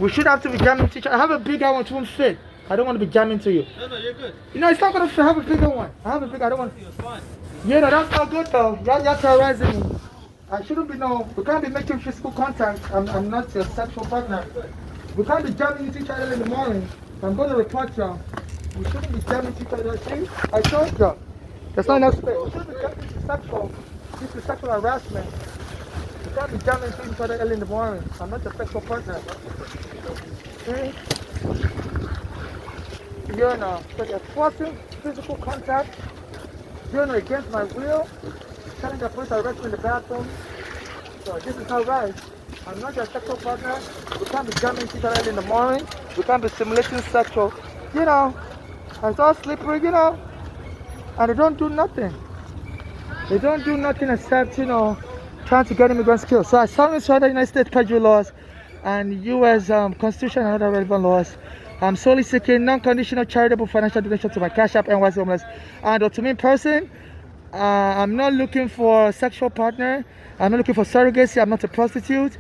We should have to be jamming to each other. I have a bigger one, it won't fit. I don't want to be jamming to you. No, you're good. You know, it's not gonna fit. I have a bigger one. I have a bigger. I don't want. It's fine. Yeah, no, that's not good though. Y'all terrorizing me. I shouldn't be no. We can't be making physical contact. I'm not your sexual partner. We can't be jamming into each other in the morning. I'm going to report y'all. We shouldn't be jamming into each other. See, I told y'all. There's not enough space. We shouldn't be jamming into sexual. This is sexual harassment. We can't be jamming into each other early in the morning. I'm not your sexual partner. See? You know, so they're forcing physical contact. Doing it against my will. Telling the police I arrest me in the bathroom. So this is not right. I'm not your sexual partner. We can't be jamming each other early in the morning. We can't be simulating sexual. You know, it's all slippery, you know. And they don't do nothing. They don't do nothing except, you know, trying to get immigrants killed. So I solemnly swear the United States perjury laws and U.S. Constitution and other relevant laws. I'm solely seeking non-conditional charitable financial donation to my Cash App NYC Homeless. And to me in person, I'm not looking for a sexual partner. I'm not looking for surrogacy. I'm not a prostitute.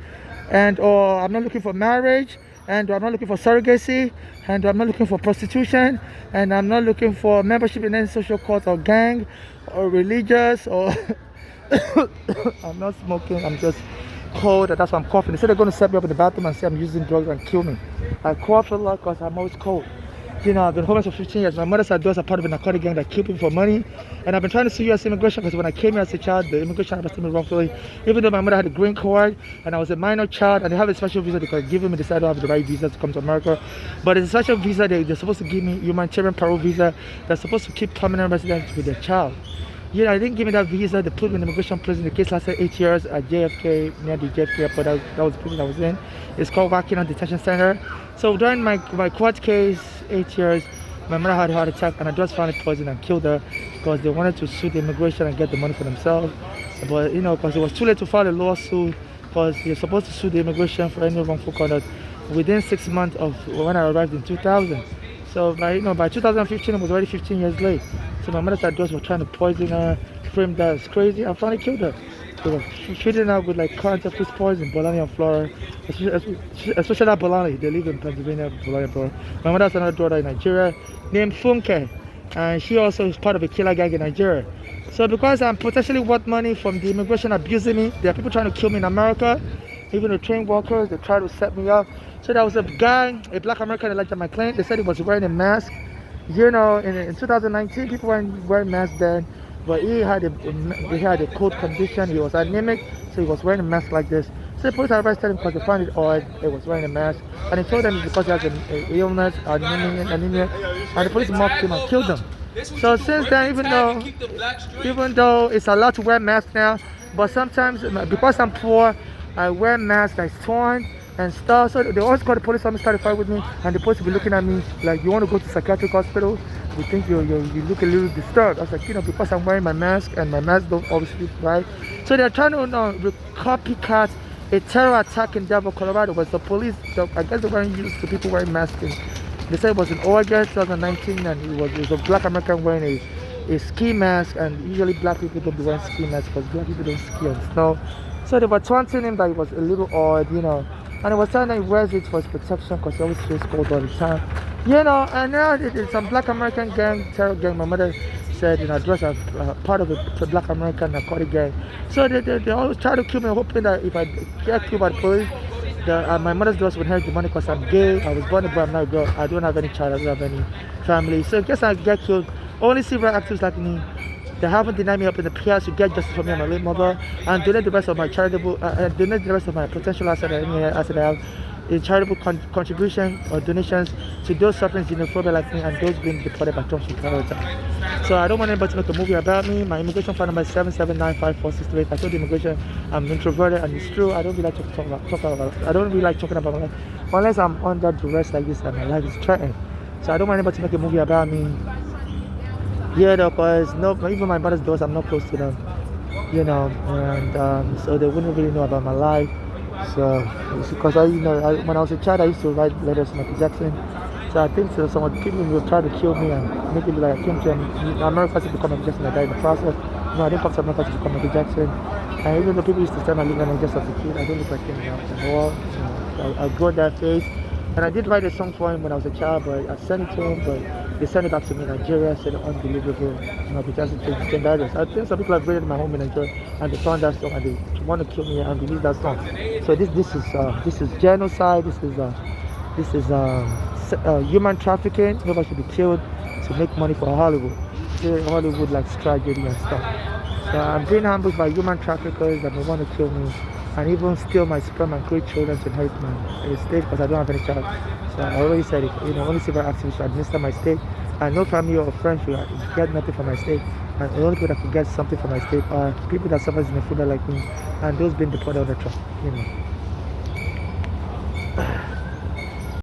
Or I'm not looking for marriage. And I'm not looking for surrogacy. And I'm not looking for prostitution. And I'm not looking for membership in any social cult or gang or religious or I'm not smoking. I'm just cold, and that's why I'm coughing. They said they're going to set me up in the bathroom and say I'm using drugs and kill me. I cough a lot because I'm always cold. You know, I've been homeless for 15 years. My mother's side doors are part of a narcotic gang that kill people for money. And I've been trying to sue U.S. immigration because when I came here as a child, the immigration arrested me wrongfully. Even though my mother had a green card and I was a minor child and they have a special visa, they could give me, decided I don't have the right visa to come to America. But it's a special visa, they're supposed to give me humanitarian parole visa. They're supposed to keep permanent residents with their child. You know, they didn't give me that visa. They put me in immigration prison. The case lasted 8 years at JFK, near the JFK airport. That was the prison I was in. It's called Wakina Detention Center. So during my court case, 8 years, my mother had a heart attack and I just found it poisoned and killed her because they wanted to sue the immigration and get the money for themselves. But, you know, because it was too late to file a lawsuit because you're supposed to sue the immigration for any wrongful conduct within 6 months of when I arrived in 2000. So by 2015, it was already 15 years late. So my mother said those were trying to poison her, frame that as crazy. I finally killed her. They were treating her with like current fish poison, Bologna and Flora, especially that Bologna. They live in Pennsylvania, Bologna, Flora. My mother has another daughter in Nigeria named Funke, and she also is part of a killer gang in Nigeria. So because I'm potentially worth money from the immigration abusing me, there are people trying to kill me in America. Even the train workers, they tried to set me up. So there was a guy, a black American Elijah McClain. They said he was wearing a mask. You know, in 2019, people weren't wearing masks then, but he had a cold condition. He was anemic, so he was wearing a mask like this. So the police arrested him because they found it odd. He was wearing a mask, and he told them it's because he has an illness, anemia, and the police mocked him and killed him. So since then, even though it's allowed to wear masks now, but sometimes because I'm poor, I wear masks that's torn and stuff. So they always call the police on me, start a fight with me, and the police will be looking at me like, you want to go to psychiatric hospital? We think you look a little disturbed. I was like, you know, because I'm wearing my mask and my mask don't obviously right. So they're trying to copycat a terror attack in Denver, Colorado. But the police, I guess they weren't used to people wearing masks. They said it was in August 2019, and it was a black American wearing a ski mask, and usually black people don't be wearing ski masks because black people don't ski on snow. So they were taunting him that it was a little odd, you know. And it was saying that he wears it for his protection because he always feels cold all the time. You know, and now it's some black American gang, terror gang. My mother said, you know, drugs are part of the black American narcotic gang. So they always try to kill me, hoping that if I get killed by the police, my mother's girls would inherit the money because I'm gay. I was born a boy, I'm not a girl. I don't have any child, I don't have any family. So in case I get killed, only civil activists like me, they haven't denied me up in the PS to get justice for me and my late mother, and donate the rest of my charitable, donate the rest of my potential asset I have in charitable contribution or donations to those suffering xenophobia like me and those being deported by Trump character. So I don't want anybody to make a movie about me. My immigration phone number is 7795468. I told the immigration I'm introverted, and it's true. I don't really like I don't really like talking about my life unless I'm under duress like this and my life is threatened. So I don't want anybody to make a movie about me. Yeah, because even my mother's daughters, I'm not close to them, you know, and so they wouldn't really know about my life. So it's because when I was a child, I used to write letters to Michael Jackson. So I think some people will try to kill me and make it like I came to America to become Michael Jackson. I died in the process. No, I didn't come to America to become Michael Jackson. And even though people used to say my living just as a kid, I don't look like him now at all. You know, I grew that face. And I did write a song for him when I was a child, but I sent it to him, but they sent it back to me in Nigeria, said unbelievable, because it changed address. I think some people have raided my home in Nigeria and they found that song and they want to kill me and release that song. So this is genocide. This is human trafficking. Nobody should be killed to make money for Hollywood. Hollywood like tragedy and stuff. So I'm being ambushed by human traffickers that may want to kill me and even steal my sperm and create children to inherit my estate because I don't have any child. So I already said it, only civil activists should administer my estate and no family or friend should get nothing from my estate. And the only people that could get something from my estate are people that suffer xenophobia like me and those being deported on the truck.